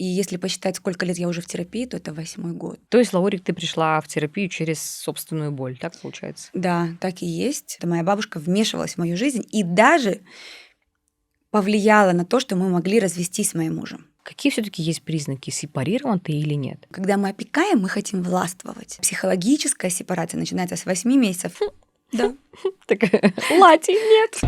И если посчитать, сколько лет я уже в терапии, то это 8-й год. То есть, Лаурик, ты пришла в терапию через собственную боль, так получается? Да, так и есть. Это моя бабушка вмешивалась в мою жизнь и даже повлияла на то, что мы могли развестись с моим мужем. Какие все-таки есть признаки, сепарирован ты или нет? Когда мы опекаем, мы хотим властвовать. Психологическая сепарация начинается с 8 месяцев. Да. Такая, лати, нет.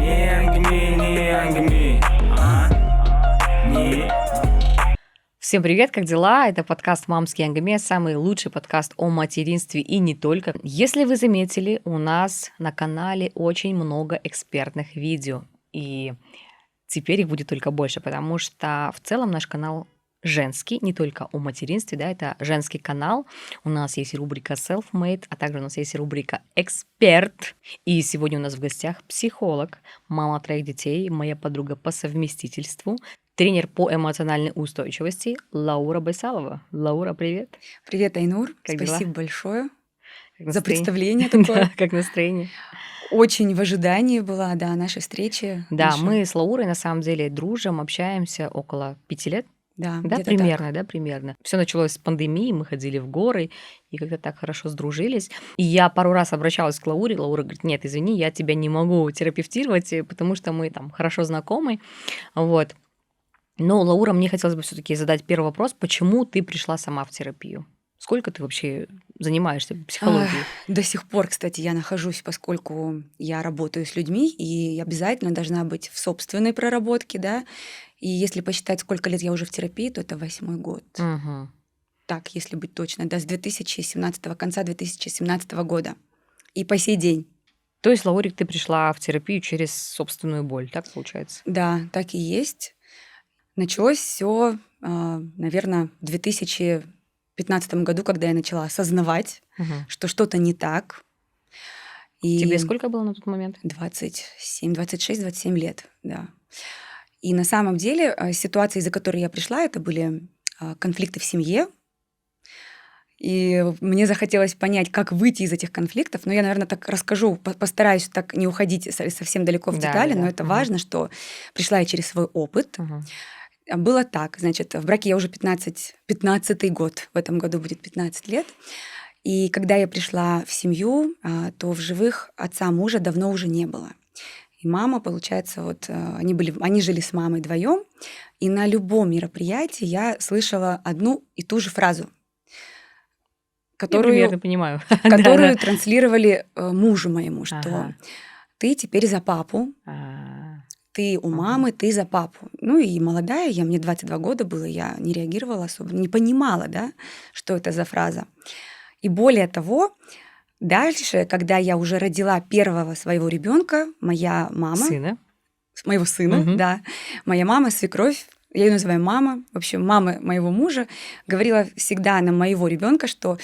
Всем привет, как дела? Это подкаст «Мамский ангаме», самый лучший подкаст о материнстве и не только. Если вы заметили, у нас на канале очень много экспертных видео, и теперь их будет только больше, потому что в целом наш канал женский, не только о материнстве, да, это женский канал. У нас есть рубрика Self-Made, а также у нас есть рубрика Эксперт. И сегодня у нас в гостях психолог, мама 3 детей, моя подруга по совместительству, тренер по эмоциональной устойчивости Лаура Байсалова. Лаура, привет. Привет, Айнур. Как дела? Спасибо большое Как за настроение? представление такое. Да, как настроение? Очень в ожидании была, да, нашей встречи. Да, мы с Лаурой на самом деле дружим, общаемся около 5 лет. Да, Да, где-то примерно, так. да, примерно. Все началось с пандемии, мы ходили в горы и как-то так хорошо сдружились. И я пару раз обращалась к Лауре, Лаура говорит: нет, извини, я тебя не могу терапевтировать, потому что мы там хорошо знакомы, вот. Но, Лаура, мне хотелось бы все-таки задать первый вопрос: почему ты пришла сама в терапию? Сколько ты вообще занимаешься психологией? До сих пор, кстати, я нахожусь, поскольку я работаю с людьми, и обязательно должна быть в собственной проработке, да. И если посчитать, сколько лет я уже в терапии, то это 8-й год. Угу. Так, если быть точно, да, с 2017, конца 2017 года. И по сей день. То есть, Лаурик, ты пришла в терапию через собственную боль, так получается? Да, так и есть. Началось все, наверное, в 2015 году, когда я начала осознавать, Мгм. что что-то не так. Тебе И сколько было на тот момент? 27, 26, 27 лет, да. И на самом деле ситуации, из-за которой я пришла, это были конфликты в семье. И мне захотелось понять, как выйти из этих конфликтов. Но я, наверное, так расскажу, постараюсь так не уходить совсем далеко в Да, детали, да, но да. это Мгм. важно, что пришла я через свой опыт. Мгм. Было так, значит, в браке я уже 15-й год, в этом году будет 15 лет. И когда я пришла в семью, то в живых отца мужа давно уже не было. И мама, получается, вот они жили с мамой вдвоем, и на любом мероприятии я слышала одну и ту же фразу, Я примерно которую, понимаю. которую Да, да. транслировали мужу моему, что Ага. ты теперь за папу, А, ты у мгм. мамы, ты за папу. Ну и молодая, мне 22 года было, я не реагировала особо, не понимала, да, что это за фраза. И более того, дальше, когда я уже родила первого своего ребенка, моя мама, Сына. моего сына, Мгм. да, моя мама, свекровь, я ее называю мама, в общем, мама моего мужа, говорила всегда на моего ребенка, что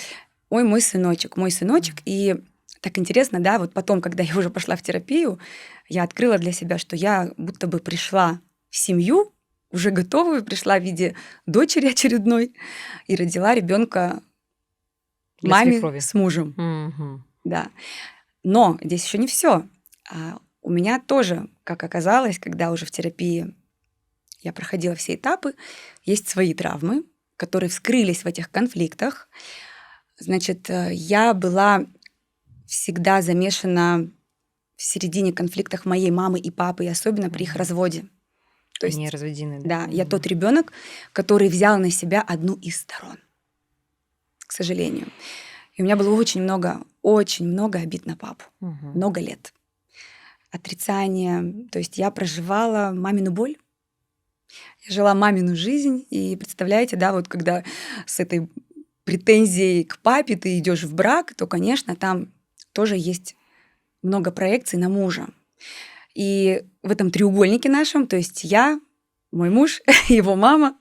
ой, мой сыночек, мой сыночек. И так интересно, да, вот потом, когда я уже пошла в терапию, я открыла для себя, что я будто бы пришла в семью, уже готовую, пришла в виде дочери очередной и родила ребенка Для маме свекрови. с мужем, Мгм. да. Но здесь еще не все. У меня тоже, как оказалось, когда уже в терапии я проходила все этапы, есть свои травмы, которые вскрылись в этих конфликтах. Значит, я была всегда замешана в середине конфликтов моей мамы и папы, и особенно при их Мгм. разводе. То Они есть, разведены, да? да, я Мгм. тот ребенок, который взял на себя одну из сторон, к сожалению. И у меня было очень много обид на папу. Мгм. Много лет. Отрицание. То есть я проживала мамину боль. Я жила мамину жизнь. И представляете, да, вот когда с этой претензией к папе ты идешь в брак, то, конечно, там тоже есть много проекций на мужа. И в этом треугольнике нашем, то есть я, мой муж, его мама,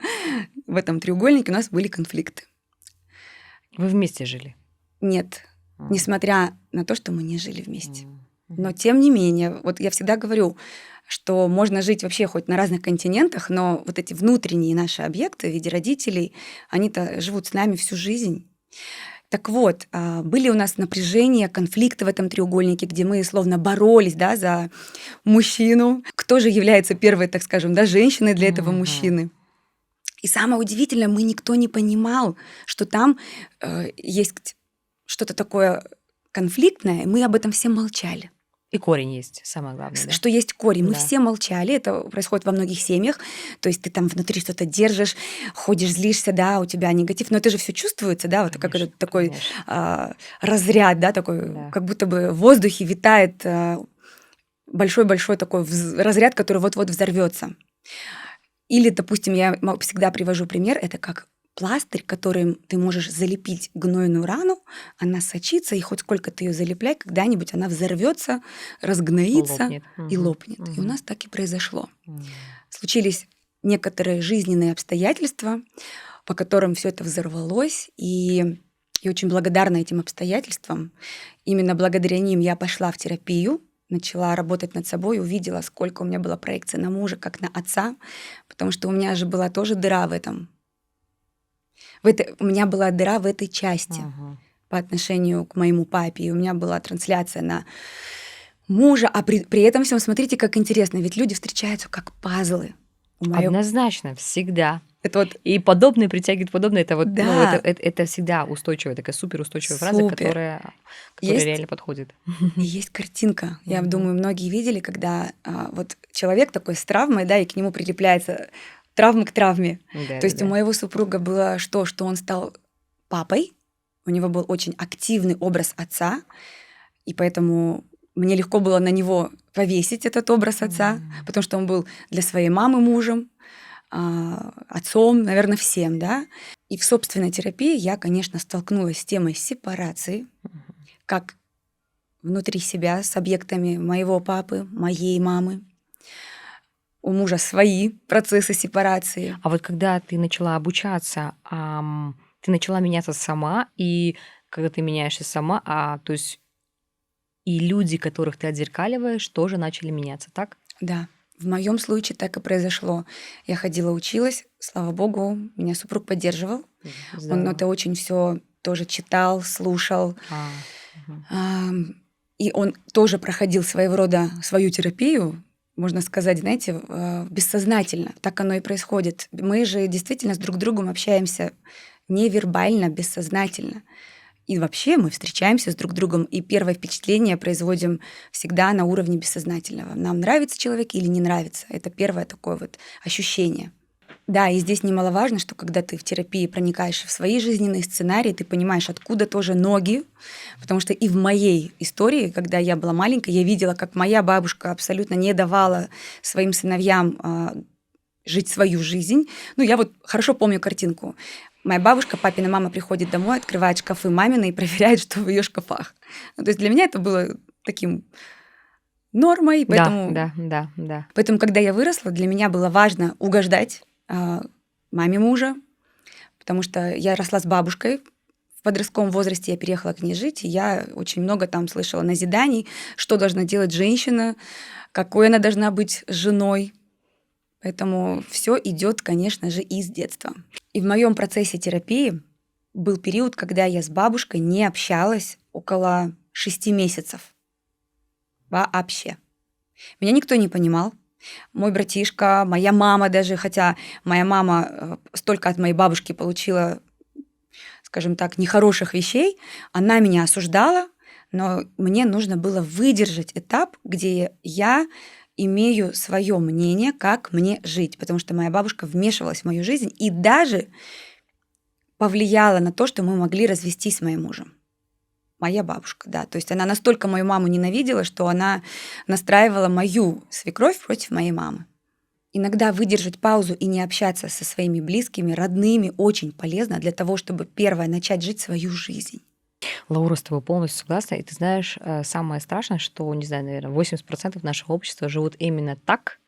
в этом треугольнике у нас были конфликты. Вы вместе жили? Нет, М. несмотря на то, что мы не жили вместе. М. Но Мгм. тем не менее, вот я всегда говорю, что можно жить вообще хоть на разных континентах, но вот эти внутренние наши объекты в виде родителей, они-то живут с нами всю жизнь. Так вот, были у нас напряжения, конфликты в этом треугольнике, где мы словно боролись, да, за мужчину. Кто же является первой, так скажем, да, женщиной для этого Мгм. мужчины? И самое удивительное, мы никто не понимал, что там есть что-то такое конфликтное, и мы об этом все молчали. И корень есть, самое главное, да? Что есть корень. Мы Да. все молчали, это происходит во многих семьях. То есть ты там внутри что-то держишь, ходишь, злишься, да, у тебя негатив, но это же все чувствуется, да, вот как Конечно, этот такой конечно. разряд, да, такой, Да. как будто бы в воздухе витает большой-большой такой разряд, который вот-вот взорвется. Или, допустим, я всегда привожу пример, это как пластырь, которым ты можешь залепить гнойную рану, она сочится, и хоть сколько ты ее залепляй, когда-нибудь она взорвется, разгноится Лопнет. и Мгм. лопнет. И у Мгм. нас так и произошло. М. Случились некоторые жизненные обстоятельства, по которым все это взорвалось, и я очень благодарна этим обстоятельствам. Именно благодаря ним я пошла в терапию, начала работать над собой, увидела, сколько у меня было проекций на мужа, как на отца, потому что у меня же была тоже дыра в этом. У меня была дыра в этой части Ага. по отношению к моему папе, и у меня была трансляция на мужа, а при этом всем, смотрите, как интересно, ведь люди встречаются как пазлы. Однозначно, всегда. Это вот, И подобное притягивает подобное. Это вот, ну, да, это всегда устойчивая, такая суперустойчивая фраза, супер. которая Есть реально подходит. И есть картинка. Я Мгм. думаю, многие видели, когда вот человек такой с травмой, да, и к нему прилепляется травма к травме. То есть у Да-да-да. моего супруга было что он стал папой, у него был очень активный образ отца, и поэтому мне легко было на него повесить этот образ отца, потому что он был для своей мамы мужем, отцом, наверное, всем, да. И в собственной терапии я, конечно, столкнулась с темой сепарации, как внутри себя с объектами моего папы, моей мамы. У мужа свои процессы сепарации. А вот когда ты начала обучаться, ты начала меняться сама, и когда ты меняешься сама, то есть и люди, которых ты отзеркаливаешь, тоже начали меняться, так? Да, в моем случае так и произошло. Я ходила, училась, слава богу, меня супруг поддерживал. Он Здорово. это очень все тоже читал, слушал. Мгм. И он тоже проходил своего рода свою терапию, можно сказать, знаете, бессознательно. Так оно и происходит. Мы же действительно с друг другом общаемся невербально, бессознательно. И вообще мы встречаемся с друг другом, и первое впечатление производим всегда на уровне бессознательного. Нам нравится человек или не нравится. Это первое такое вот ощущение. Да, и здесь немаловажно, что когда ты в терапии проникаешь в свои жизненные сценарии, ты понимаешь, откуда тоже ноги, потому что и в моей истории, когда я была маленькой, я видела, как моя бабушка абсолютно не давала своим сыновьям жить свою жизнь. Ну, я вот хорошо помню картинку. Моя бабушка, папина мама приходит домой, открывает шкафы мамины и проверяет, что в ее шкафах. Ну, то есть для меня это было таким нормой, Да, поэтому да, да, да. Поэтому, когда я выросла, для меня было важно угождать маме мужа, потому что я росла с бабушкой. В подростковом возрасте я переехала к ней жить, и я очень много там слышала назиданий, что должна делать женщина, какой она должна быть женой. Поэтому все идет, конечно же, из детства. И в моем процессе терапии был период, когда я с бабушкой не общалась около 6 месяцев вообще. Меня никто не понимал. Мой братишка, моя мама даже, хотя моя мама столько от моей бабушки получила, скажем так, нехороших вещей, она меня осуждала, но мне нужно было выдержать этап, где я имею свое мнение, как мне жить, потому что моя бабушка вмешивалась в мою жизнь и даже повлияла на то, что мы могли развестись с моим мужем. Моя бабушка, да. То есть она настолько мою маму ненавидела, что она настраивала мою свекровь против моей мамы. Иногда выдержать паузу и не общаться со своими близкими, родными очень полезно для того, чтобы первое начать жить свою жизнь. Лаура, с тобой полностью согласна. И ты знаешь, самое страшное, что, не знаю, наверное, 80% нашего общества живут именно так,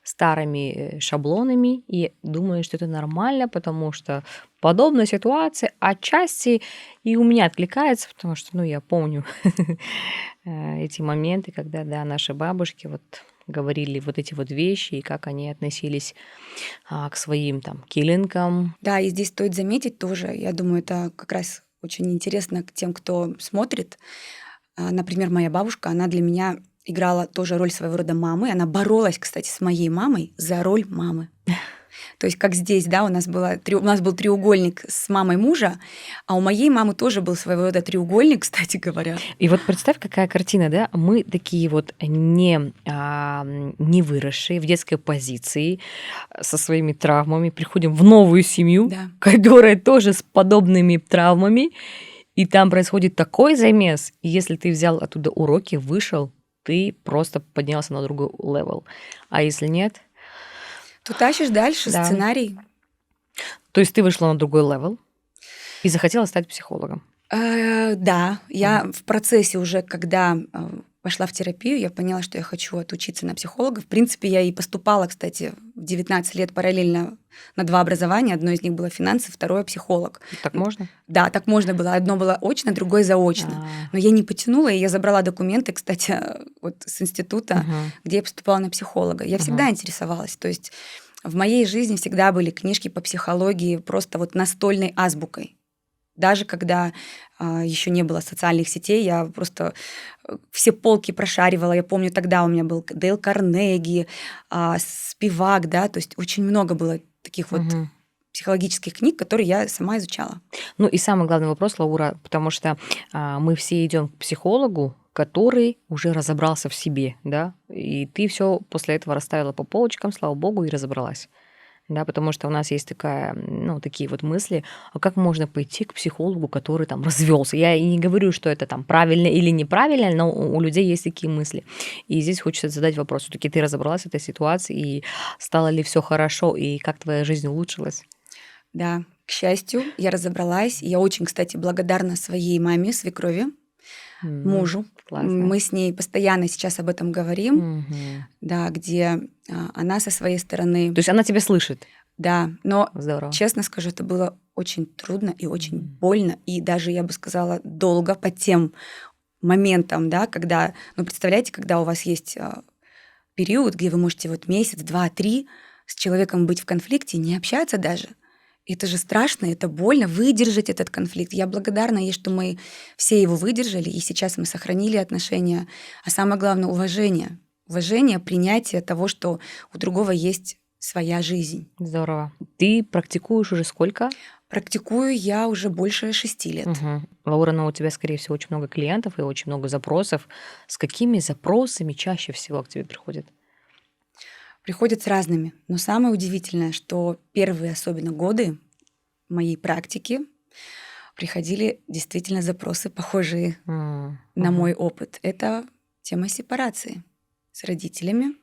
старыми шаблонами, и думают, что это нормально, потому что подобная ситуация отчасти и у меня откликается, потому что, ну, я помню эти моменты, когда, да, наши бабушки вот говорили вот эти вот вещи, и как они относились к своим там киллинкам. Да, и здесь стоит заметить тоже, я думаю, это как раз очень интересно к тем, кто смотрит. Например, моя бабушка, она для меня играла тоже роль своего рода мамы. Она боролась, кстати, с моей мамой за роль мамы. То есть как здесь, да, у нас был треугольник с мамой мужа, а у моей мамы тоже был своего рода треугольник, кстати говоря. И вот представь, какая картина, да? Мы такие вот не выросшие в детской позиции со своими травмами, приходим в новую семью, Да. которая тоже с подобными травмами, и там происходит такой замес, и если ты взял оттуда уроки, вышел, ты просто поднялся на другой левел. А если нет, То тащишь дальше да. сценарий. То есть ты вышла на другой левел и захотела стать психологом. Да, я в процессе уже, когда пошла в терапию, я поняла, что я хочу отучиться на психолога. В принципе, я и поступала, кстати, в 19 лет параллельно на 2 образования. Одно из них было финансы, второе психолог. Так можно? Да, так можно было. Одно было очно, другое заочно. Но я не потянула, и я забрала документы, кстати, вот с института, где я поступала на психолога. Я всегда интересовалась. То есть в моей жизни всегда были книжки по психологии просто вот настольной азбукой. Даже когда еще не было социальных сетей, я просто все полки прошаривала. Я помню, тогда у меня был Дейл Карнеги, Спивак, да, то есть очень много было таких вот психологических книг, которые я сама изучала. Ну и самый главный вопрос, Лаура, потому что мы все идем к психологу, который уже разобрался в себе, да, и ты все после этого расставила по полочкам, слава богу, и разобралась. Да, потому что у нас есть такие вот мысли, а как можно пойти к психологу, который там развелся? Я и не говорю, что это там правильно или неправильно, но у людей есть такие мысли. И здесь хочется задать вопрос, все-таки ты разобралась в этой ситуации, и стало ли все хорошо, и как твоя жизнь улучшилась? Да, к счастью, я разобралась. Я очень, кстати, благодарна своей маме, свекрови, мужу. Классно. Мы с ней постоянно сейчас об этом говорим, да, где она со своей стороны. То есть она тебя слышит? Да, но, Здорово. честно скажу, это было очень трудно и очень больно, и даже, я бы сказала, долго по тем моментам, да, когда, представляете, когда у вас есть период, где вы можете вот месяц, 2, 3 с человеком быть в конфликте, не общаться даже. Это же страшно, это больно выдержать этот конфликт. Я благодарна ей, что мы все его выдержали, и сейчас мы сохранили отношения. А самое главное — уважение. Уважение, принятие того, что у другого есть своя жизнь. Здорово. Ты практикуешь уже сколько? Практикую я уже больше 6 лет. Лаура, у тебя, скорее всего, очень много клиентов и очень много запросов. С какими запросами чаще всего к тебе приходят? Приходят с разными. Но самое удивительное, что первые особенно годы моей практики приходили действительно запросы, похожие на мой опыт. Это тема сепарации с родителями.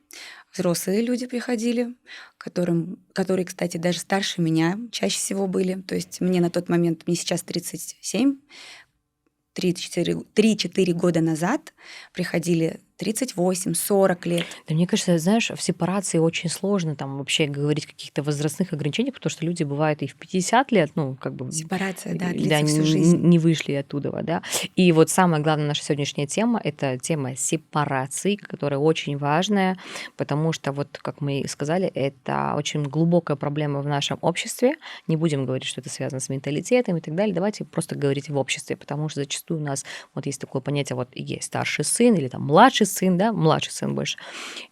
Взрослые люди приходили, которые, кстати, даже старше меня чаще всего были. То есть мне на тот момент, мне сейчас 37, 3-4 года назад приходили 38, 40 лет. Да, мне кажется, знаешь, в сепарации очень сложно там вообще говорить о каких-то возрастных ограничениях, потому что люди бывают и в 50 лет, Сепарация, да, длится всю жизнь. не вышли оттуда, да. И вот самая главная наша сегодняшняя тема — это тема сепарации, которая очень важная, потому что, вот как мы и сказали, это очень глубокая проблема в нашем обществе. Не будем говорить, что это связано с менталитетом и так далее. Давайте просто говорить в обществе, потому что зачастую у нас вот есть такое понятие, вот есть старший сын или там младший сын, да, младший сын больше,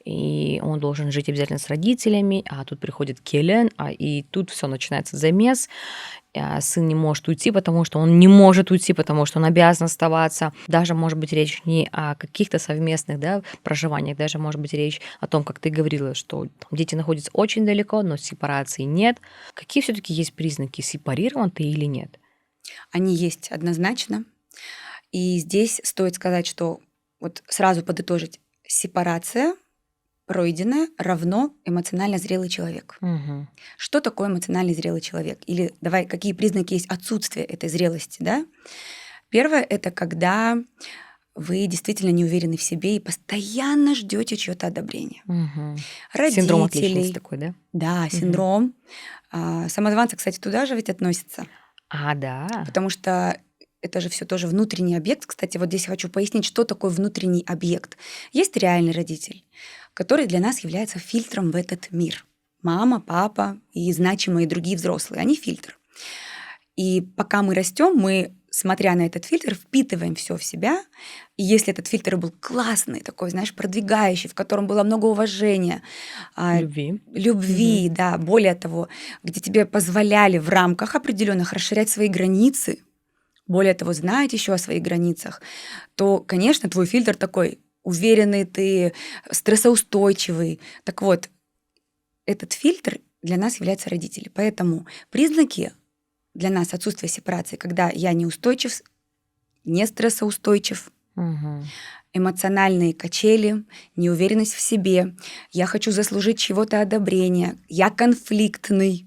и он должен жить обязательно с родителями, а тут приходит Келен, и тут все начинается замес, сын не может уйти, потому что он не может уйти, потому что он обязан оставаться. Даже может быть речь не о каких-то совместных, да, проживаниях, даже может быть речь о том, как ты говорила, что дети находятся очень далеко, но сепарации нет. Какие все-таки есть признаки, сепарирован ты или нет? Они есть однозначно. И здесь стоит сказать, что вот сразу подытожить: сепарация пройденная равно эмоционально зрелый человек. Что такое эмоционально зрелый человек? Или давай, какие признаки есть отсутствия этой зрелости, да? Первое — это когда вы действительно не уверены в себе и постоянно ждете чьё-то одобрения. Родителей. Синдром отличницы такой, да? Да, синдром. Самозванцы, кстати, туда же ведь относятся. Да. Потому что это же все тоже внутренний объект. Кстати, вот здесь хочу пояснить, что такое внутренний объект. Есть реальный родитель, который для нас является фильтром в этот мир. Мама, папа и значимые другие взрослые — они фильтр. И пока мы растем, мы смотря на этот фильтр, впитываем все в себя. И если этот фильтр был классный, такой, знаешь, продвигающий, в котором было много уважения, Любви. любви, Мгм. да, более того, где тебе позволяли в рамках определенных расширять свои границы, более того, знать еще о своих границах, то, конечно, твой фильтр такой уверенный, ты стрессоустойчивый. Так вот, этот фильтр для нас являются родители. Поэтому признаки для нас отсутствия сепарации, когда я неустойчив, не стрессоустойчив, Мгм. эмоциональные качели, неуверенность в себе, я хочу заслужить чего-то одобрения, я конфликтный.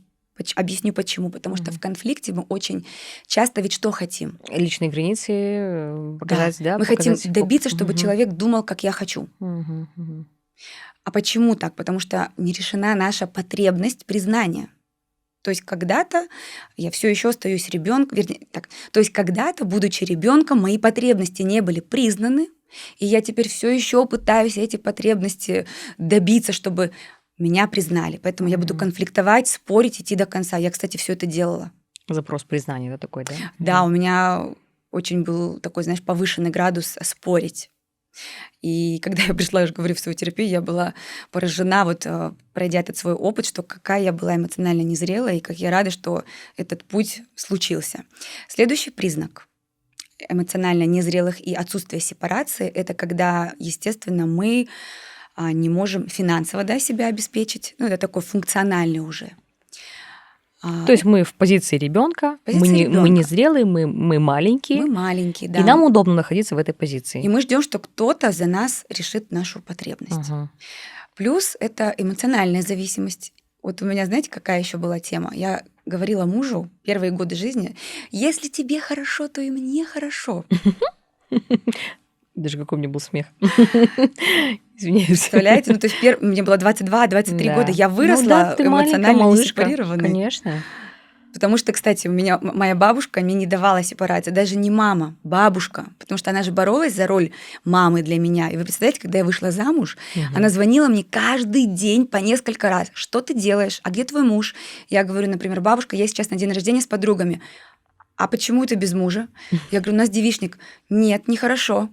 Объясню почему. Потому что в Мгм. конфликте мы очень часто ведь что хотим? Личные границы Да, показать, да, мы хотим показать. добиться, чтобы Мгм. человек думал, как я хочу. Мгм. Мгм. А почему так? Потому что не решена наша потребность признания. То есть когда-то я все еще остаюсь ребенком, вернее, так, то есть когда-то, будучи ребенком, мои потребности не были признаны, и я теперь все еще пытаюсь эти потребности добиться, чтобы меня признали. Поэтому я буду Мгм. конфликтовать, спорить, идти до конца. Я, кстати, все это делала. Запрос признания, да, такой, да? Да, Мгм. у меня очень был такой, знаешь, повышенный градус спорить. И когда я пришла, я же говорю, в свою терапию, я была поражена, вот пройдя этот свой опыт, что какая я была эмоционально незрелая, и как я рада, что этот путь случился. Следующий признак эмоционально незрелых и отсутствия сепарации — это когда, естественно, мы не можем финансово, да, себя обеспечить. Ну, это такой функциональный уже. То есть мы в позиции ребенка, Позиция мы не ребенка. зрелые, мы маленькие, Мы маленькие, и да. нам удобно находиться в этой И позиции. мы ждем, что кто-то за нас решит нашу потребность. Мгм. Плюс это эмоциональная зависимость. Вот у меня, знаете, какая еще была тема? Я говорила мужу первые годы жизни: если тебе хорошо, то и мне хорошо. Даже какой у меня был смех. Извиняюсь. Представляете? Ну, то есть мне было 22-23 года, Да. я Ну да, выросла ты маленькая эмоционально не малышка, сепарированной. конечно. Потому что, кстати, у меня моя бабушка мне не давала сепарации, даже не мама, бабушка, потому что она же боролась за роль мамы для меня. И вы представляете, когда я вышла замуж, она Мгм. звонила мне каждый день по несколько раз: что ты делаешь, а где твой муж? Я говорю, например: бабушка, я сейчас на день рождения с подругами. А почему ты без мужа? Я говорю, у нас девичник. Нет, нехорошо.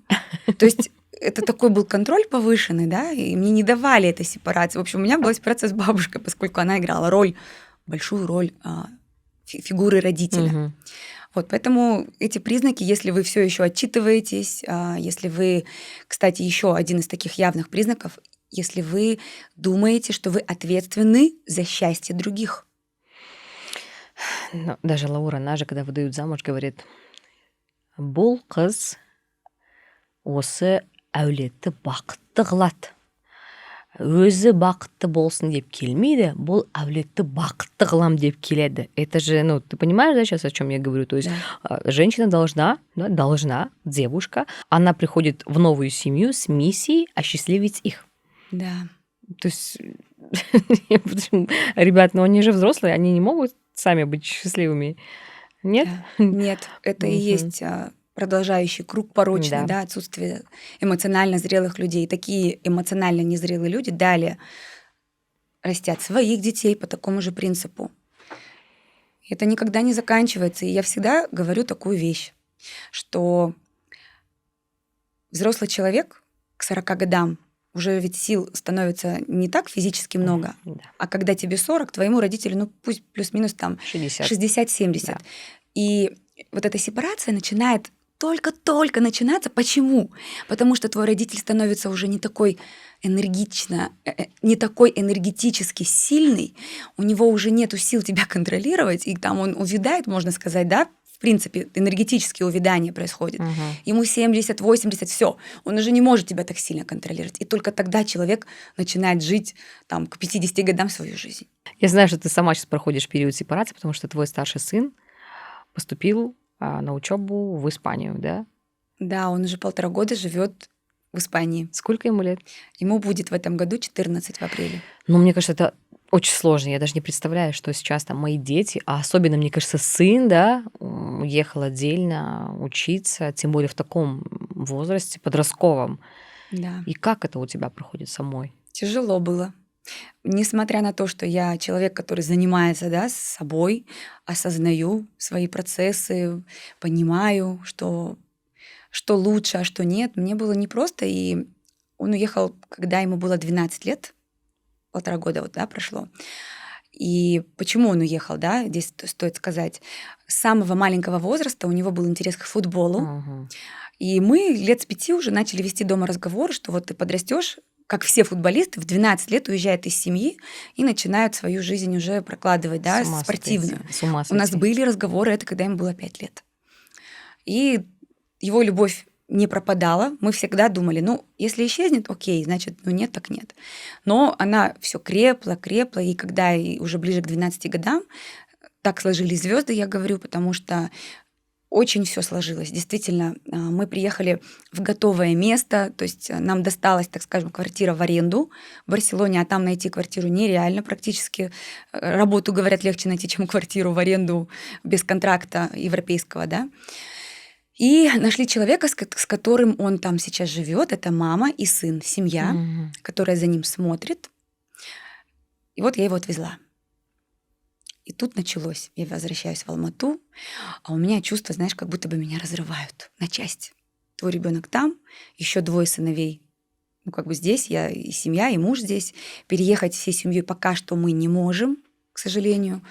То есть это такой был контроль повышенный, да, и мне не давали этой сепарации. В общем, у меня была сепарация с бабушкой, поскольку она играла большую роль фигуры родителя. Мгм. Вот, поэтому эти признаки, если вы все еще отчитываетесь, если вы, кстати, еще один из таких явных признаков, если вы думаете, что вы ответственны за счастье других. Ну, даже Лаура, она же, когда выдают замуж, говорит: бұл қыз осы әулетті бақытты қылады. Өзі бақытты болсын деп келмейді, бұл әулетті бақытты қылам деп келеді. Это же, ну, ты понимаешь, да, сейчас о чем я говорю? То есть Да. женщина должна, девушка, она приходит в новую семью с миссией осчастливить их. Да. То есть, ребят, ну они же взрослые, они не могут сами быть счастливыми. Нет? Да. Нет, это и Мгм. есть продолжающий круг порочный, Да. да, отсутствие эмоционально зрелых людей. Такие эмоционально незрелые люди далее растят своих детей по такому же принципу. Это никогда не заканчивается. И я всегда говорю такую вещь, что взрослый человек к 40 годам уже ведь сил становится не так физически много, Да. а когда тебе 40, твоему родителю, ну пусть плюс-минус там 60. 60-70. Да. И вот эта сепарация начинает только-только начинаться. Почему? Потому что твой родитель становится уже не такой не такой энергетически сильный, у него уже нету сил тебя контролировать, и там он увядает, можно сказать, да, в принципе, энергетические увядания происходят. Мгм. Ему 70, 80, все, он уже не может тебя так сильно контролировать. И только тогда человек начинает жить там, к 50 годам свою жизнь. Я знаю, что ты сама сейчас проходишь период сепарации, потому что твой старший сын поступил на учебу в Испанию, да? Да, он уже 1,5 года живет в Испании. Сколько ему лет? Ему будет в этом году 14 в апреле. Ну, мне кажется, это очень сложно. Я даже не представляю, что сейчас там мои дети, а особенно, мне кажется, сын, да, уехал отдельно учиться, тем более в таком возрасте, подростковом. Да. И как это у тебя проходит самой? Тяжело было. Несмотря на то, что я человек, который занимается, да, с собой, осознаю свои процессы, понимаю, что лучше, а что нет, мне было непросто. И он уехал, когда ему было 12 лет, 1,5 года вот, да, прошло. И почему он уехал, да, здесь стоит сказать. С самого маленького возраста у него был интерес к футболу. Мгм. И мы лет с 5 уже начали вести дома разговор, что вот ты подрастешь, как все футболисты, в 12 лет уезжают из семьи и начинают свою жизнь уже прокладывать, С да, ума спортивную. сойти. С ума У нас сойти. были разговоры, это когда ему было 5 лет. И его любовь не пропадала. Мы всегда думали, ну, если исчезнет, окей, значит, ну нет, так нет. Но она все крепла, крепла, и когда уже ближе к 12 годам, так сложились звезды, я говорю, потому что очень все сложилось. Действительно, мы приехали в готовое место, то есть нам досталась, так скажем, квартира в аренду в Барселоне, а там найти квартиру нереально практически. Работу, говорят, легче найти, чем квартиру в аренду без контракта европейского, да. И нашли человека, с которым он там сейчас живет. Это мама и сын, семья, Мгм. которая за ним смотрит. И вот я его отвезла. И тут началось. Я возвращаюсь в Алмату, а у меня чувство, знаешь, как будто бы меня разрывают на части. Твой ребенок там, еще 2 сыновей. Ну, как бы здесь я и семья, и муж здесь. Переехать всей семьей пока что мы не можем, к сожалению.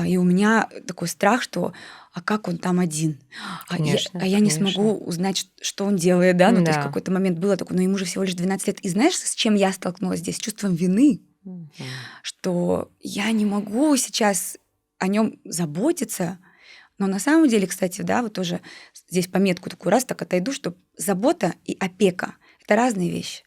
И у меня такой страх, что а как он там один? Конечно, Я не конечно. смогу узнать, что он делает, да? Ну, то есть Да. какой-то момент было такое, но ему же всего лишь 12 лет. И знаешь, с чем я столкнулась здесь? С чувством вины, Мгм. что я не могу сейчас о нем заботиться. Но на самом деле, кстати, да, вот тоже здесь пометку такую раз так отойду, что забота и опека– это разные вещи.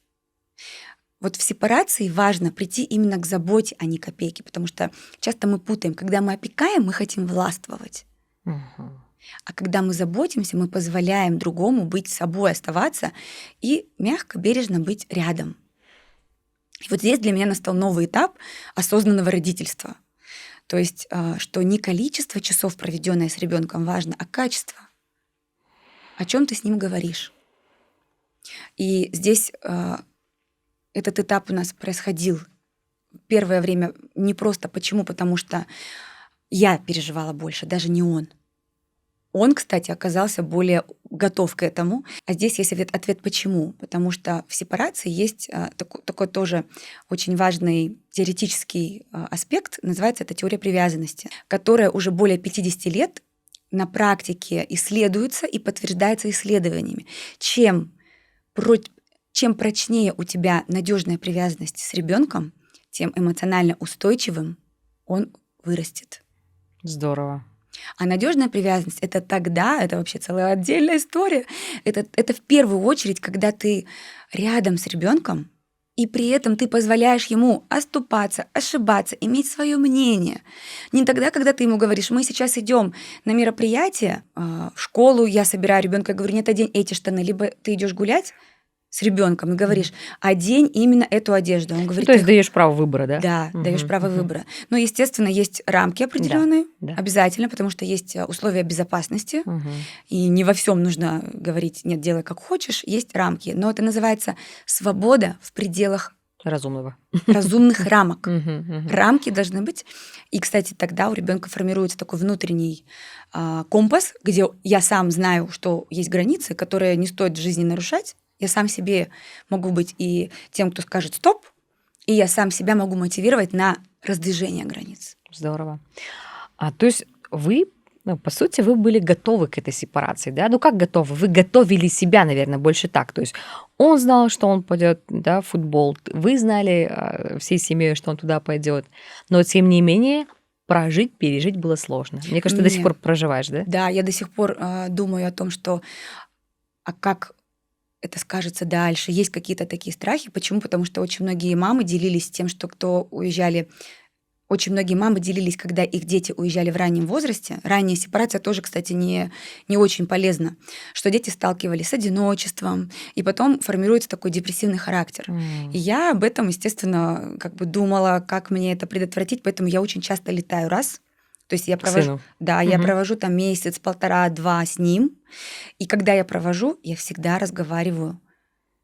Вот в сепарации важно прийти именно к заботе, а не к опеке, потому что часто мы путаем. Когда мы опекаем, мы хотим властвовать. Мгм. А когда мы заботимся, мы позволяем другому быть собой, оставаться и мягко, бережно быть рядом. И вот здесь для меня настал новый этап осознанного родительства. То есть, что не количество часов, проведенное с ребенком, важно, а качество. О чем ты с ним говоришь. И здесь этот этап у нас происходил первое время не просто. Почему? Потому что я переживала больше, даже не он. Он, кстати, оказался более готов к этому. А здесь есть ответ почему. Потому что в сепарации есть такой тоже очень важный теоретический аспект, называется это теория привязанности, которая уже более 50 лет на практике исследуется и подтверждается исследованиями. Чем прочнее у тебя надежная привязанность с ребенком, тем эмоционально устойчивым он вырастет. Здорово. А надежная привязанность это тогда, это вообще целая отдельная история. Это в первую очередь, когда ты рядом с ребенком, и при этом ты позволяешь ему оступаться, ошибаться, иметь свое мнение. Не тогда, когда ты ему говоришь, мы сейчас идем на мероприятие, в школу, я собираю ребенка, говорю, нет, одень эти штаны, либо ты идешь гулять с ребенком и говоришь, одень именно эту одежду. Он Ну, говорит, то есть даешь право выбора, да? да, даешь Мгм, право мгм. выбора. Но, естественно, есть рамки Да, определенные, да. обязательно, потому что есть условия безопасности, Мгм. и не во всем нужно говорить, нет, делай как хочешь, есть рамки. Но это называется свобода в пределах Разумного. разумных рамок. Мгм, мгм. Рамки должны быть. И, кстати, тогда у ребенка формируется такой внутренний компас, где я сам знаю, что есть границы, которые не стоит в жизни нарушать. Я сам себе могу быть и тем, кто скажет стоп, и я сам себя могу мотивировать на раздвижение границ. Здорово. То есть вы, ну, по сути, вы были готовы к этой сепарации, да? Ну, как готовы? Вы готовили себя, наверное, больше так. То есть он знал, что он пойдет, да, в футбол. Вы знали всей семьей, что он туда пойдет. Но, тем не менее, прожить, пережить было сложно. Мне кажется, ты до сих Мне, пор проживаешь, да? да, я до сих пор думаю о том, что а как это скажется дальше. Есть какие-то такие страхи. Почему? Потому что очень многие мамы делились тем, что кто уезжали. Очень многие мамы делились, когда их дети уезжали в раннем возрасте. Ранняя сепарация тоже, кстати, не очень полезна. Что дети сталкивались с одиночеством, и потом формируется такой депрессивный характер. И я об этом, естественно, как бы думала, как мне это предотвратить, поэтому я очень часто летаю раз. То есть я К провожу, сыну. да, я Мгм. провожу там месяц, 1,5-2 с ним. И когда я провожу, я всегда разговариваю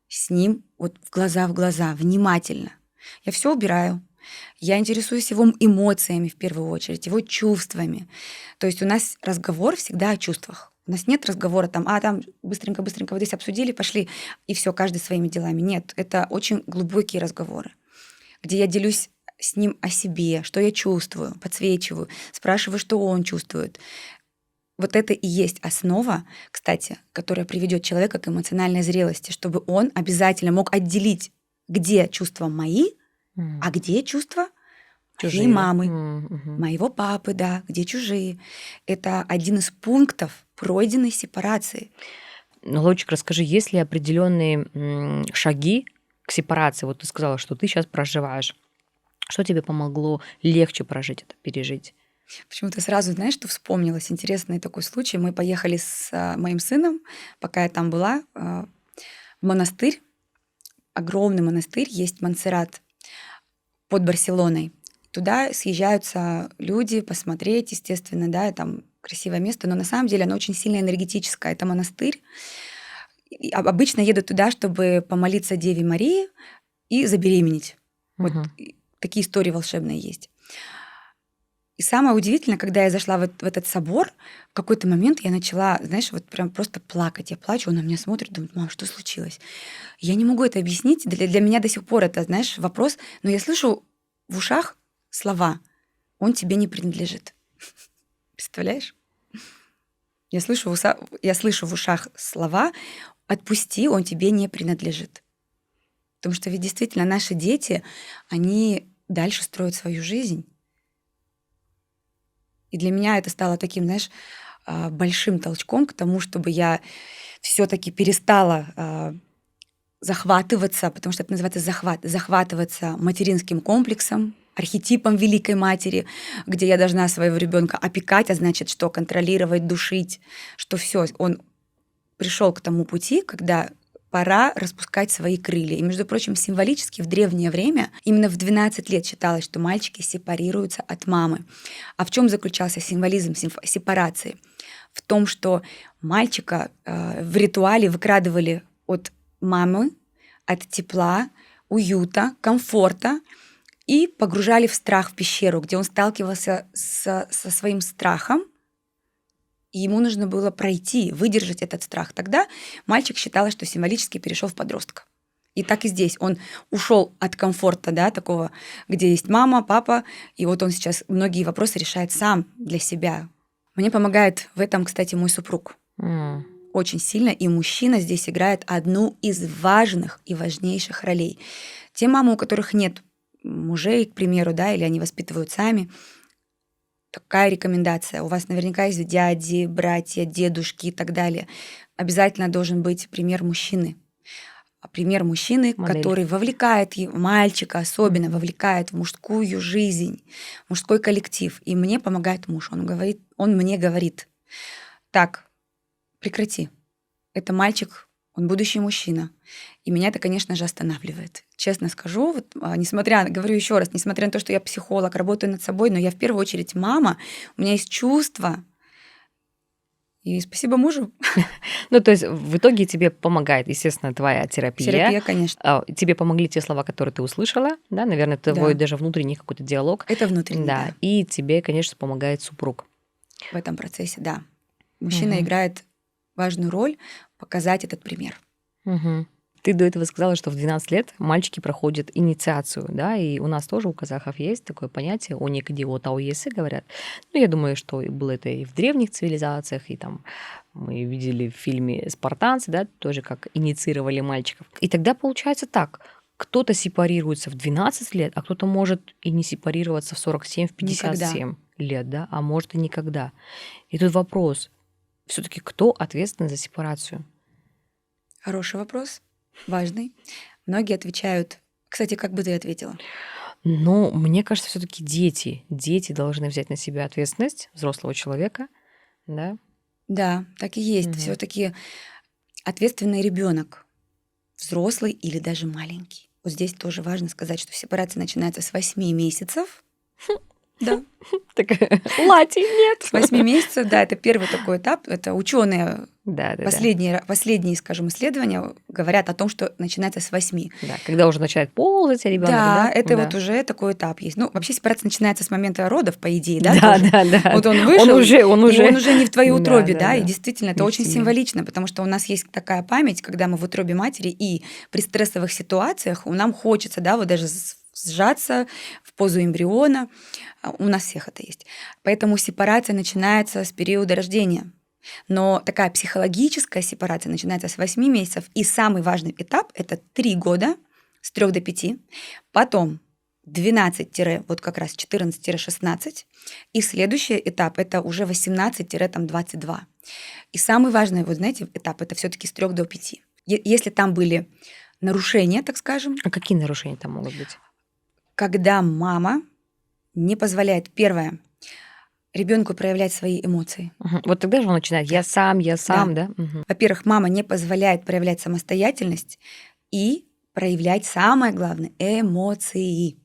с ним вот в глаза, внимательно. Я все убираю. Я интересуюсь его эмоциями в первую очередь, его чувствами. То есть у нас разговор всегда о чувствах. У нас нет разговора там быстренько вот здесь обсудили, пошли, и все, каждый своими делами. Нет, это очень глубокие разговоры, где я делюсь с ним о себе, что я чувствую, подсвечиваю, спрашиваю, что он чувствует. Вот это и есть основа, кстати, которая приведет человека к эмоциональной зрелости, чтобы он обязательно мог отделить, где чувства мои, а где чувства моей Чужие. мамы, Мгм. моего папы, да, где чужие. Это один из пунктов пройденной сепарации. Ну, Лучик, расскажи, есть ли определенные шаги к сепарации? Вот ты сказала, что ты сейчас проживаешь. Что тебе помогло легче прожить это, пережить? Почему-то сразу, знаешь, что вспомнилось? Интересный такой случай. Мы поехали с моим сыном, пока я там была, в монастырь. Огромный монастырь, есть Монсеррат под Барселоной. Туда съезжаются люди посмотреть, естественно, да, там красивое место, но на самом деле оно очень сильно энергетическое. Это монастырь. И обычно едут туда, чтобы помолиться Деве Марии и забеременеть. Вот Мгм. такие истории волшебные есть. И самое удивительное, когда я зашла в этот собор, в какой-то момент я начала, знаешь, вот прям просто плакать. Я плачу, он на меня смотрит, думает: мам, что случилось? Я не могу это объяснить. Для меня до сих пор это, знаешь, вопрос. Но я слышу в ушах слова: он тебе не принадлежит. Представляешь? Я слышу в ушах слова: отпусти, он тебе не принадлежит. Потому что ведь действительно наши дети, они дальше строят свою жизнь. И для меня это стало таким, знаешь, большим толчком к тому, чтобы я все-таки перестала захватываться, потому что это называется захватываться материнским комплексом, архетипом Великой Матери, где я должна своего ребенка опекать, а значит, что контролировать, душить, что все, он пришел к тому пути, когда пора распускать свои крылья. И, между прочим, символически в древнее время именно в 12 лет считалось, что мальчики сепарируются от мамы. А в чем заключался символизм сепарации? В том, что мальчика в ритуале выкрадывали от мамы, от тепла, уюта, комфорта и погружали в страх, в пещеру, где он сталкивался со своим страхом, и ему нужно было пройти, выдержать этот страх. Тогда мальчик считалось, что символически перешел в подростка. И так и здесь. Он ушел от комфорта, да, такого, где есть мама, папа, и вот он сейчас многие вопросы решает сам для себя. Мне помогает в этом, кстати, мой супруг. М. Очень сильно, и мужчина здесь играет одну из важных и важнейших ролей. Те мамы, у которых нет мужей, к примеру, да, или они воспитывают сами, такая рекомендация. У вас наверняка есть дяди, братья, дедушки и так далее. Обязательно должен быть пример мужчины. Пример мужчины, Модель. который вовлекает мальчика, особенно Мгм. вовлекает в мужскую жизнь, в мужской коллектив. И мне помогает муж. Он мне говорит: так, прекрати. Это мальчик, он будущий мужчина. И меня это, конечно же, останавливает. Честно скажу, говорю еще раз, несмотря на то, что я психолог, работаю над собой, но я в первую очередь мама, у меня есть чувства. И спасибо мужу. Ну, то есть в итоге тебе помогает, естественно, твоя терапия. Терапия, конечно. Тебе помогли те слова, которые ты услышала, да, наверное, твой Да, даже внутренний какой-то диалог. это внутренний, Да, да, и тебе, конечно, помогает супруг. в этом процессе, да. Мужчина Мгм. играет важную роль показать этот пример. Мгм. Ты до этого сказала, что в 12 лет мальчики проходят инициацию, да, и у нас тоже, у казахов, есть такое понятие «оникди тауесы», говорят. Ну, я думаю, что было это и в древних цивилизациях, и там мы видели в фильме «Спартанцы», да, тоже как инициировали мальчиков. И тогда получается так, кто-то сепарируется в 12 лет, а кто-то может и не сепарироваться в 47, в Никогда. 57 лет, да, а может и никогда. И тут вопрос, все таки кто ответственен за сепарацию? Хороший вопрос, важный. Многие отвечают. Кстати, как бы ты ответила? Но мне кажется, все таки дети должны взять на себя ответственность взрослого человека, да. Да, так и есть. Мгм. Все-таки ответственный ребенок, взрослый или даже маленький. Вот здесь тоже важно сказать, что сепарация начинается с 8 месяцев. Да. Такая, лати, нет. С 8 месяцев, да, это первый такой этап. Это ученые Да. последние, скажем, исследования говорят о том, что начинается с 8. Да, когда уже начинает ползать ребенок, Да, да? это вот Да. уже такой этап есть. Ну, вообще сепарация начинается с момента родов, по идее, да, Да, тоже. да. Вот он Он вышел, уже, и он уже не в твоей утробе, да, и да. действительно это Не в очень тебе. символично, потому что у нас есть такая память, когда мы в утробе матери, и при стрессовых ситуациях нам хочется, да, вот даже сжаться в позу эмбриона. У нас всех это есть. Поэтому сепарация начинается с периода рождения. Но такая психологическая сепарация начинается с 8 месяцев. И самый важный этап – это 3 года, с 3 до 5. Потом 12 вот как раз 14-16. И следующий этап – это уже 18-22. И самый важный, вот знаете, этап – это все-таки с 3 до 5. Если там были нарушения, так скажем, А какие нарушения там могут быть? когда мама не позволяет, первое, ребенку проявлять свои эмоции. Мгм. Вот тогда же он начинает я сам, да? Мгм. Во-первых, мама не позволяет проявлять самостоятельность и проявлять, самое главное, эмоции.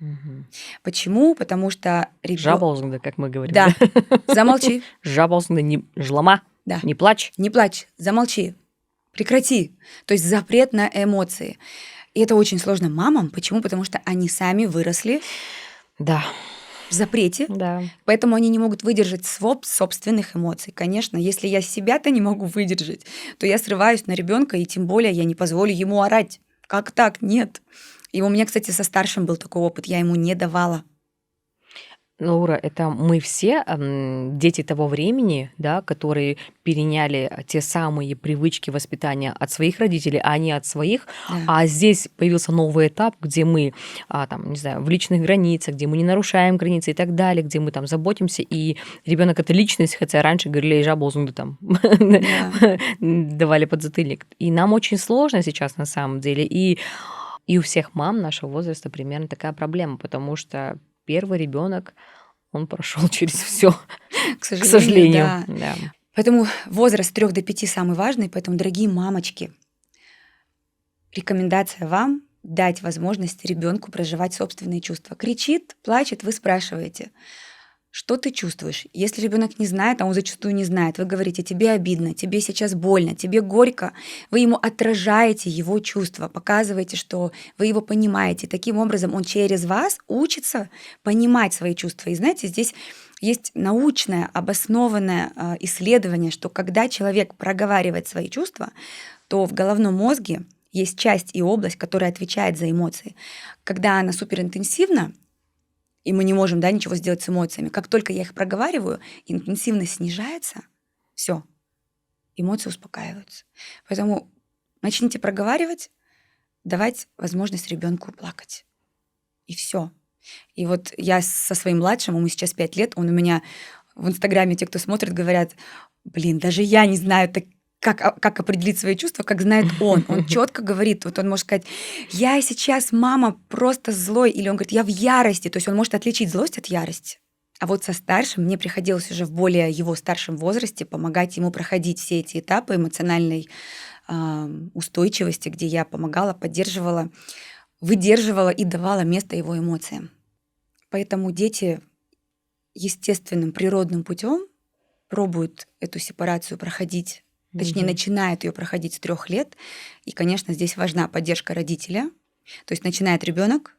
Мгм. Почему? Потому что Жаболзунда, как мы говорим. Да, замолчи. Жаболзунда, не жлома, Да. не плачь. Не плачь, замолчи, прекрати. То есть запрет на эмоции. И это очень сложно мамам. Почему? Потому что они сами выросли Да, в запрете, да. поэтому они не могут выдержать собственных эмоций. Конечно, если я себя-то не могу выдержать, то я срываюсь на ребенка, и тем более я не позволю ему орать. Как так? Нет. И у меня, кстати, со старшим был такой опыт, я ему не давала. Лаура, это мы все дети того времени, да, которые переняли те самые привычки воспитания от своих родителей, а не от своих. Да. А здесь появился новый этап, где мы, там, не знаю, в личных границах, где мы не нарушаем границы и так далее, где мы там заботимся, и ребенок это личность, хотя раньше говорили жабозунду там Да. давали подзатыльник. И нам очень сложно сейчас на самом деле. И у всех мам нашего возраста примерно такая проблема, потому что первый ребенок, он прошел через все, К к сожалению. да. Да. Поэтому возраст с 3 до 5 самый важный. Поэтому, дорогие мамочки, рекомендация вам дать возможность ребенку проживать собственные чувства. Кричит, плачет, вы спрашиваете, что ты чувствуешь? Если ребенок не знает, а он зачастую не знает, вы говорите, тебе обидно, тебе сейчас больно, тебе горько, вы ему отражаете его чувства, показываете, что вы его понимаете. Таким образом, он через вас учится понимать свои чувства. И знаете, здесь есть научное, обоснованное исследование, что когда человек проговаривает свои чувства, то в головном мозге есть часть и область, которая отвечает за эмоции. Когда она суперинтенсивна, и мы не можем, да, ничего сделать с эмоциями. Как только я их проговариваю, интенсивность снижается, все, эмоции успокаиваются. Поэтому начните проговаривать, давать возможность ребенку плакать. И все. И вот я со своим младшим, ему сейчас 5 лет, он у меня в Инстаграме, те, кто смотрит, говорят, блин, даже я не знаю, как определить свои чувства, как знает он. Он четко говорит, вот он может сказать, я сейчас, мама, просто злой, или он говорит, я в ярости. То есть он может отличить злость от ярости. А вот со старшим мне приходилось уже в более его старшем возрасте помогать ему проходить все эти этапы эмоциональной устойчивости, где я помогала, поддерживала, выдерживала и давала место его эмоциям. Поэтому дети естественным природным путем пробуют эту сепарацию проходить, точнее, начинают ее проходить с 3 лет. И, конечно, здесь важна поддержка родителя. То есть начинает ребенок,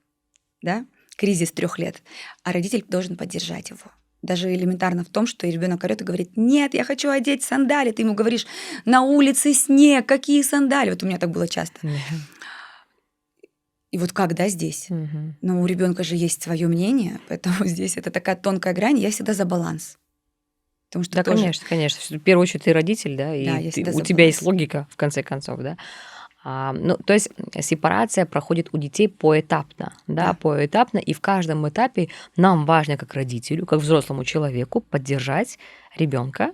да, кризис 3 лет, а родитель должен поддержать его. Даже элементарно в том, что ребенок орет и говорит, нет, я хочу одеть сандали. Ты ему говоришь, на улице снег, какие сандали? Вот у меня так было часто. И вот как, да, здесь? Но у ребенка же есть свое мнение, поэтому здесь это такая тонкая грань. Я всегда за баланс. Потому что Да, тоже... конечно. В первую очередь ты родитель, да, и Да, я всегда у за тебя есть баланс. логика, в конце концов, да. Ну, то есть сепарация проходит у детей поэтапно, да, поэтапно, и в каждом этапе нам важно, как родителю, как взрослому человеку, поддержать ребенка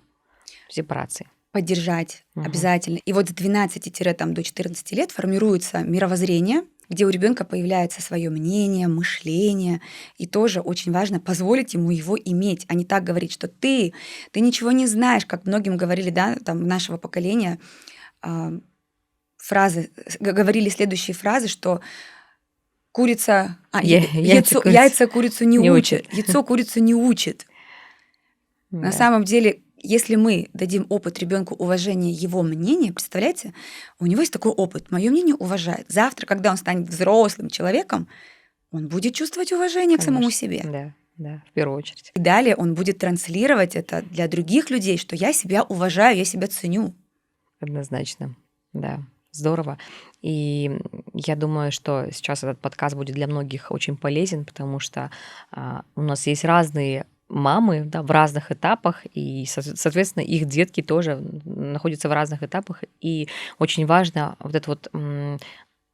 в сепарации. Поддержать обязательно. И вот с 12 до 14 лет формируется мировоззрение, где у ребенка появляется свое мнение, мышление, и тоже очень важно позволить ему его иметь, а не так говорить, что ты ничего не знаешь, как многим говорили, да, там нашего поколения, говорили следующие фразы, что Курица... Яйца курицы яйца курицу не не учат. учат. Яйцо курицу не учит. На Да. самом деле, если мы дадим опыт ребенку уважения его мнения, представляете, у него есть такой опыт. Мое мнение уважает. Завтра, когда он станет взрослым человеком, он будет чувствовать уважение к самому Конечно. себе. Да, в первую очередь. И далее он будет транслировать это для других людей, что я себя уважаю, я себя ценю. Однозначно. Да, здорово. И я думаю, что сейчас этот подкаст будет для многих очень полезен, потому что у нас есть разные мамы, да, в разных этапах, и, соответственно, их детки тоже находятся в разных этапах, и очень важно вот это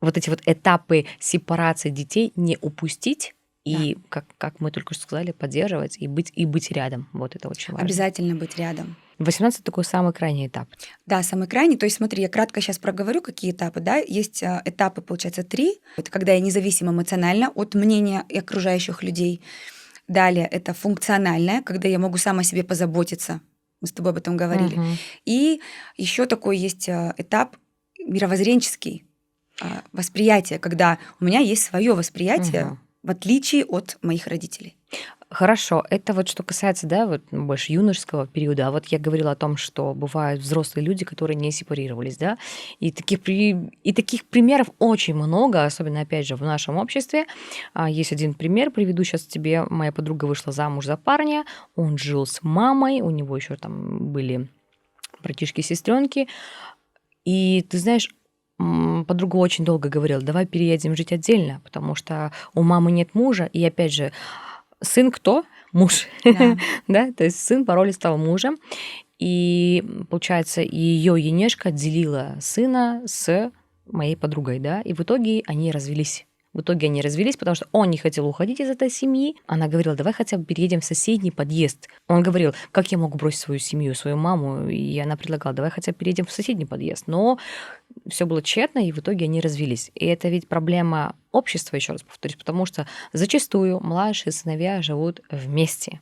вот эти вот этапы сепарации детей не упустить, Да. и, как мы только что сказали, поддерживать и быть рядом. Вот это очень важно. Обязательно быть рядом. 18 такой самый крайний этап. Да, самый крайний. То есть смотри, я кратко сейчас проговорю, какие этапы. Да? Есть этапы, получается, 3. Это когда я независима эмоционально от мнения и окружающих людей. Далее это функциональное, когда я могу сама о себе позаботиться. Мы с тобой об этом говорили. Мгм. И еще такой есть этап мировоззренческий, восприятие, когда у меня есть свое восприятие, Мгм. в отличие от моих родителей. Хорошо, это вот что касается, да, вот больше юношеского периода. А вот я говорила о том, что бывают взрослые люди, которые не сепарировались, да, и таких примеров очень много, особенно, опять же, в нашем обществе. Есть один пример, приведу сейчас тебе. Моя подруга вышла замуж за парня, он жил с мамой, у него еще там были братишки и сестренки. И ты знаешь, подруга очень долго говорила, давай переедем жить отдельно, потому что у мамы нет мужа, и опять же, сын кто? Муж. Да. Да, то есть сын по роли стал мужем. И, получается, ее Енешка делила сына с моей подругой, да, и в итоге они развелись. Потому что он не хотел уходить из этой семьи. Она говорила, давай хотя бы переедем в соседний подъезд. Он говорил, как я могу бросить свою семью, свою маму? И она предлагала, давай хотя бы переедем в соседний подъезд. Но все было тщетно, и в итоге они развелись. И это ведь проблема общества, еще раз повторюсь, потому что зачастую младшие сыновья живут вместе.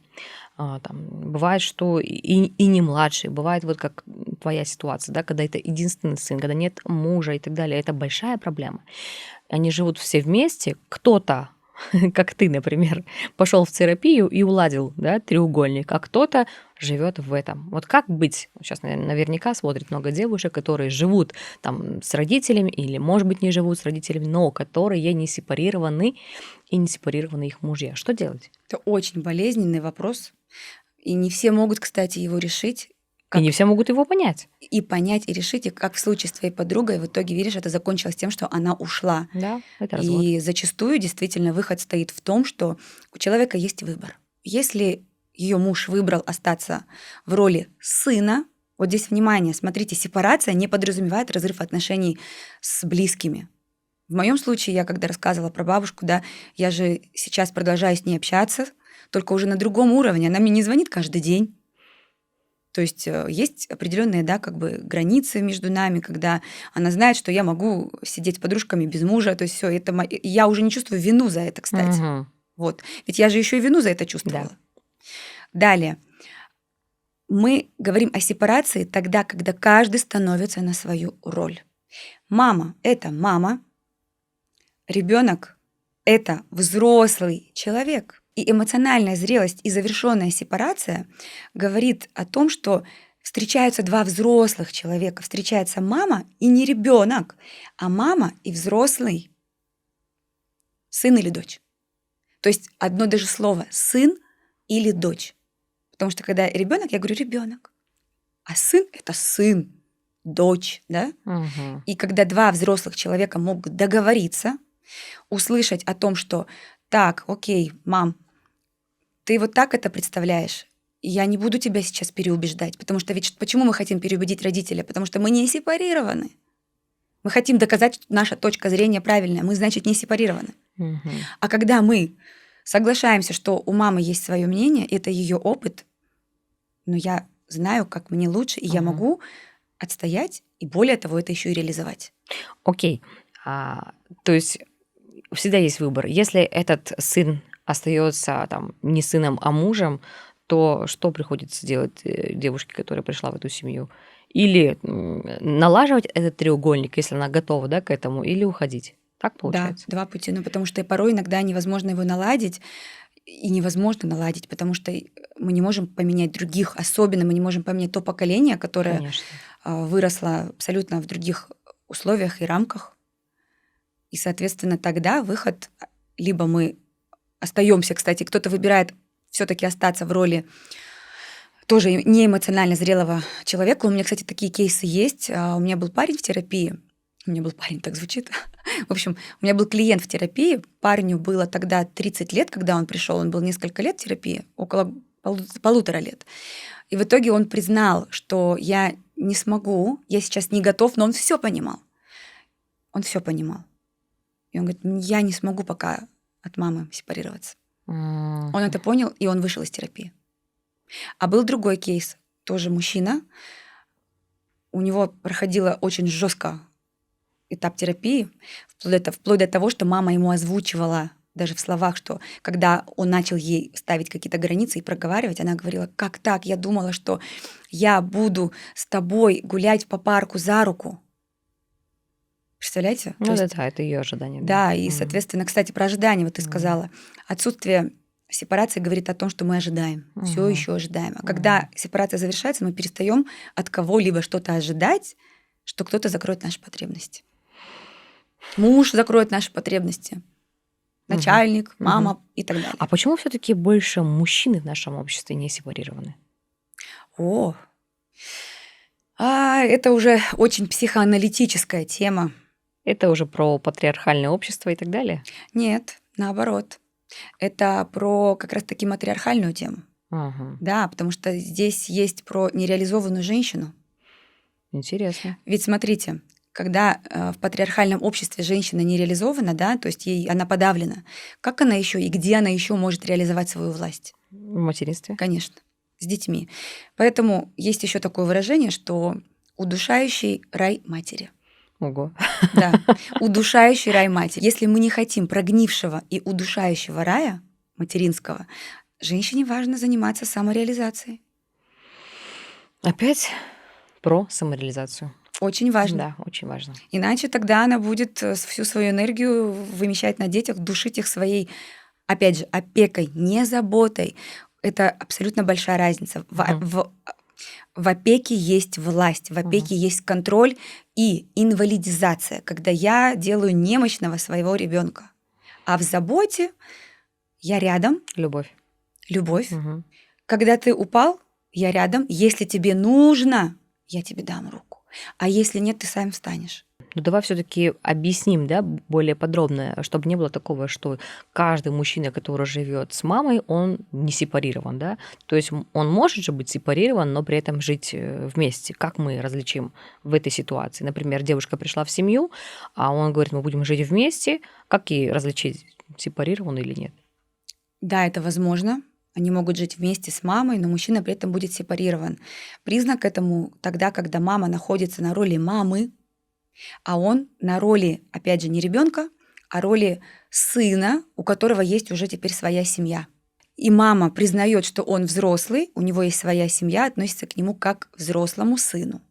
Там, бывает, что и не младший, бывает вот как твоя ситуация, да, когда это единственный сын, когда нет мужа и так далее. Это большая проблема. Они живут все вместе, кто-то, как ты, например, пошел в терапию и уладил, да, треугольник, а кто-то живет в этом. Вот как быть? Сейчас наверняка смотрит много девушек, которые живут там с родителями или, может быть, не живут с родителями, но которые не сепарированы и не сепарированы их мужья. Что делать? Это очень болезненный вопрос. И не все могут, кстати, его решить. И не все могут его понять. И понять, и решить, и как в случае с твоей подругой, в итоге, видишь, это закончилось тем, что она ушла. Да, это развод. И зачастую действительно выход стоит в том, что у человека есть выбор. Если ее муж выбрал остаться в роли сына, вот здесь внимание, смотрите, сепарация не подразумевает разрыв отношений с близкими. В моем случае, я когда рассказывала про бабушку, да, я же сейчас продолжаю с ней общаться, только уже на другом уровне. Она мне не звонит каждый день. То есть есть определенные, да, как бы границы между нами, когда она знает, что я могу сидеть с подружками без мужа, то есть все это я уже не чувствую вину за это, кстати. Мгм. Вот, ведь я же еще и вину за это чувствовала. Да. Далее мы говорим о сепарации тогда, когда каждый становится на свою роль. Мама – это мама, ребенок – это взрослый человек. И эмоциональная зрелость и завершенная сепарация говорит о том, что встречаются два взрослых человека. Встречается мама и не ребенок, а мама и взрослый сын или дочь. То есть одно даже слово сын или дочь. Потому что когда ребенок, я говорю ребенок, а сын это сын, дочь, да? Мгм. И когда два взрослых человека могут договориться, услышать о том, что так, окей, мам, ты вот так это представляешь, и я не буду тебя сейчас переубеждать, потому что ведь почему мы хотим переубедить родителя? Потому что мы не сепарированы. Мы хотим доказать, что наша точка зрения правильная, мы, значит, не сепарированы. Мгм. А когда мы соглашаемся, что у мамы есть свое мнение, это ее опыт, но я знаю, как мне лучше, и я Мгм. могу отстоять, и более того, это еще и реализовать. Окей. То есть всегда есть выбор. Если этот сын остается там не сыном, а мужем, то что приходится делать девушке, которая пришла в эту семью? Или налаживать этот треугольник, если она готова, да, к этому, или уходить? Так Да, получается? 2 пути. Ну, потому что порой иногда невозможно его наладить, и невозможно наладить, потому что мы не можем поменять других, особенно мы не можем поменять то поколение, которое Конечно. выросло абсолютно в других условиях и рамках. И, соответственно, тогда выход либо мы остаемся, кстати, кто-то выбирает все-таки остаться в роли тоже не эмоционально зрелого человека. У меня, кстати, такие кейсы есть. У меня был парень в терапии. У меня был парень, так звучит. В общем, у меня был клиент в терапии. Парню было тогда 30 лет, когда он пришел. Он был несколько лет в терапии, около 1,5 лет. И в итоге он признал, что я не смогу, я сейчас не готов, но он все понимал. Он все понимал. И он говорит, я не смогу пока от мамы сепарироваться. Он это понял, и он вышел из терапии. А был другой кейс, тоже мужчина. У него проходило очень жестко этап терапии, вплоть до того, что мама ему озвучивала даже в словах, что когда он начал ей ставить какие-то границы и проговаривать, она говорила, как так, я думала, что я буду с тобой гулять по парку за руку. Представляете? То Ну есть, да, это ее ожидание, да. да, и, соответственно, кстати, про ожидание, вот ты сказала, отсутствие сепарации говорит о том, что мы ожидаем, все еще ожидаем. А когда сепарация завершается, мы перестаем от кого-либо что-то ожидать, что кто-то закроет наши потребности. Муж закроет наши потребности, начальник, мама и так далее. А почему все-таки больше мужчины в нашем обществе не сепарированы? Это уже очень психоаналитическая тема. Это уже про патриархальное общество и так далее? Нет, наоборот. Это про как раз-таки матриархальную тему. Ага, Да, потому что здесь есть про нереализованную женщину. интересно. Ведь смотрите, когда в патриархальном обществе женщина не реализована, да, то есть она подавлена, как она еще и где она еще может реализовать свою власть? В материнстве? Конечно, с детьми. Поэтому есть еще такое выражение, что удушающий рай матери. Ого. Да, удушающий рай матери. Если мы не хотим прогнившего и удушающего рая материнского, женщине важно заниматься самореализацией. Опять про самореализацию. Очень важно. Да, очень важно. Иначе тогда она будет всю свою энергию вымещать на детях, душить их своей, опять же, опекой, не заботой. Это абсолютно большая разница. В опеке есть власть, в опеке есть контроль и инвалидизация, когда я делаю немощного своего ребенка. А в заботе я рядом, Любовь. любовь. Когда ты упал, я рядом. Если тебе нужно, я тебе дам руку. А если нет, ты сам встанешь. Ну давай все-таки объясним, да, более подробно, чтобы не было такого, что каждый мужчина, который живет с мамой, он не сепарирован, да. То есть он может же быть сепарирован, но при этом жить вместе. Как мы различим в этой ситуации? Например, девушка пришла в семью, а он говорит, мы будем жить вместе. Как ей различить, сепарирован или нет? Да, это возможно. Они могут жить вместе с мамой, но мужчина при этом будет сепарирован. Признак этому тогда, когда мама находится на роли мамы, а он на роли, опять же, не ребенка, а роли сына, у которого есть уже теперь своя семья. И мама признает, что он взрослый, у него есть своя семья, относится к нему как к взрослому сыну.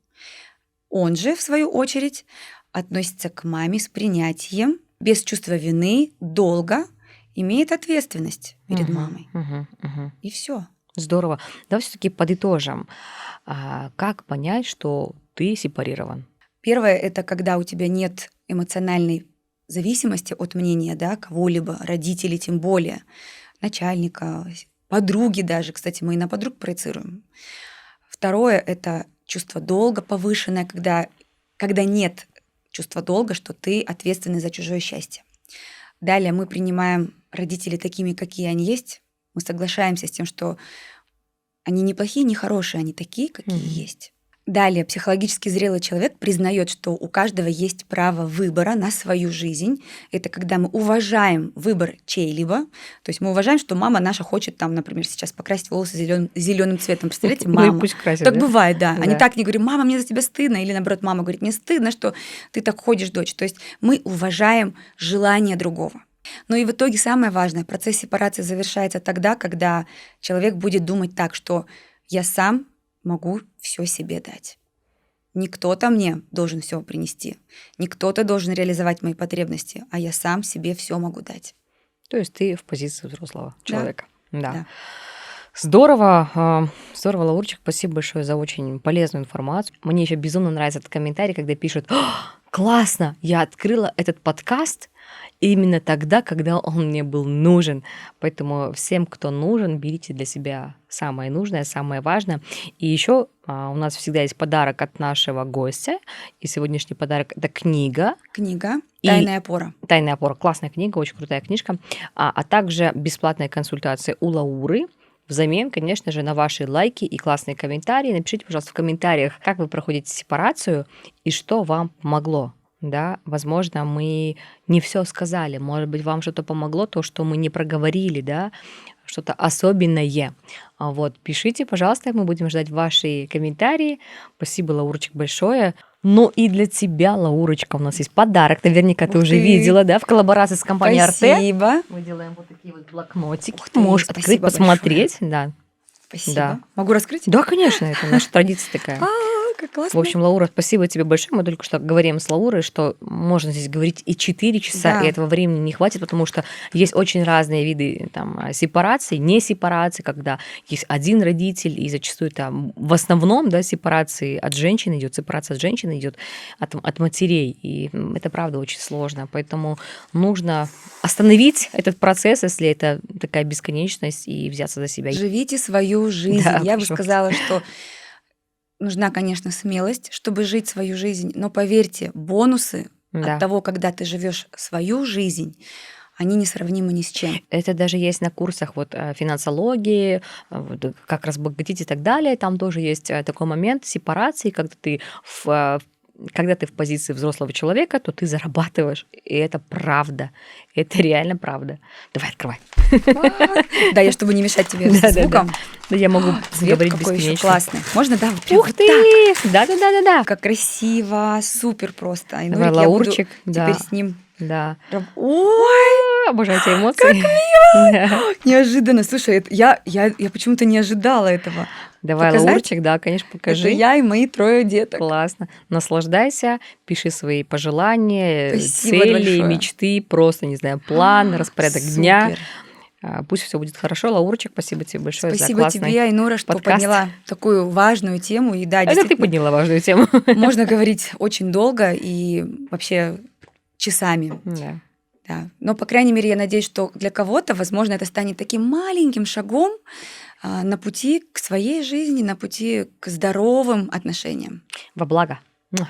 Он же, в свою очередь, относится к маме с принятием, без чувства вины, долга, имеет ответственность перед мамой. И все. Здорово. Давай все-таки подытожим. Как понять, что ты сепарирован? Первое – это когда у тебя нет эмоциональной зависимости от мнения, да, кого-либо, родителей тем более, начальника, подруги даже. Кстати, мы и на подруг проецируем. Второе – это чувство долга повышенное, когда нет чувства долга, что ты ответственный за чужое счастье. Далее мы принимаем родителей такими, какие они есть. Мы соглашаемся с тем, что они не плохие, не хорошие, они такие, какие есть. Далее психологически зрелый человек признает, что у каждого есть право выбора на свою жизнь. Это когда мы уважаем выбор чей-либо. То есть мы уважаем, что мама наша хочет, там, например, сейчас покрасить волосы зеленым цветом. Представляете, мама. Ну и пусть красит, так да? бывает, да. Да. Они так не говорят, мама, мне за тебя стыдно. Или наоборот, мама говорит, мне стыдно, что ты так ходишь, дочь. То есть мы уважаем желание другого. Но и в итоге самое важное, процесс сепарации завершается тогда, когда человек будет думать так, что я сам могу все себе дать. Не кто-то мне должен все принести, не кто-то должен реализовать мои потребности, а я сам себе все могу дать. То есть ты в позиции взрослого Да, человека. Да. да. Здорово, здорово, Лаурчик, спасибо большое за очень полезную информацию. Мне еще безумно нравится этот комментарий, когда пишут: классно, я открыла этот подкаст именно тогда, когда он мне был нужен. Поэтому всем, кто нужен, берите для себя самое нужное, самое важное. И еще у нас всегда есть подарок от нашего гостя. И сегодняшний подарок — это книга. Книга И «Тайная опора». «Тайная опора». Классная книга, очень крутая книжка. А также бесплатная консультация у Лауры. Взамен, конечно же, на ваши лайки и классные комментарии. Напишите, пожалуйста, в комментариях, как вы проходите сепарацию и что вам помогло. Да, возможно, мы не все сказали, может быть, вам что-то помогло, то, что мы не проговорили, да, что-то особенное. Вот, пишите, пожалуйста, мы будем ждать ваши комментарии. Спасибо, Лаурочек, большое. Ну и для тебя, Лаурочка, у нас есть подарок. Наверняка ты Ух уже ты. видела, да, в коллаборации с компанией РТ. Спасибо. Мы делаем вот такие вот блокнотики. Ух ты, Можешь открыть, спасибо посмотреть. Да. Спасибо. Да. Могу раскрыть? Да, конечно, это наша традиция такая. Как В классно. общем, Лаура, спасибо тебе большое. Мы только что говорим с Лаурой, что можно здесь говорить и 4 часа, Да. и этого времени не хватит, потому что есть очень разные виды там, сепарации, не сепарации, когда есть один родитель, и зачастую там в основном, да, сепарации от женщины идет, сепарация от женщины идет от матерей. И это правда очень сложно. Поэтому нужно остановить этот процесс, если это такая бесконечность, и взяться за себя. Живите свою жизнь. Да, Я бы пожалуйста. сказала, что нужна, конечно, смелость, чтобы жить свою жизнь, но поверьте, бонусы Да. от того, когда ты живешь свою жизнь, они несравнимы ни с чем. Это даже есть на курсах вот финансологии, вот, как разбогатеть и так далее. Там тоже есть такой момент сепарации, когда ты в позиции взрослого человека, то ты зарабатываешь. И это правда. Это реально правда. Давай, открывай. Да, я чтобы не мешать тебе Да, со да, звуком. Да, я могу Цвет говорить какой еще бесконечно. классный. Можно, да, вот прям Ух вот ты! так. Да-да-да-да-да. Как красиво, супер просто. Давай, И Нурик, я буду Лаурчик. теперь Да, с ним. да. Ой, Обожаю эти эмоции. Да. неожиданно. Слушай, я почему-то не ожидала этого. Давай, Показать? Лаурчик, да, конечно, покажи. Это я и мои 3 деток. Классно. Наслаждайся, пиши свои пожелания, Спасибо цели, большое. мечты, просто, не знаю, план, распорядок дня. Супер. Пусть все будет хорошо. Лаурчик, спасибо тебе большое за Спасибо классный тебе, Айнура, что подкаст. подняла такую важную тему. И да, Это ты действительно, подняла важную тему. можно говорить очень долго и вообще часами. Да. Да. Но, по крайней мере, я надеюсь, что для кого-то, возможно, это станет таким маленьким шагом на пути к своей жизни, на пути к здоровым отношениям. Во благо. Муа.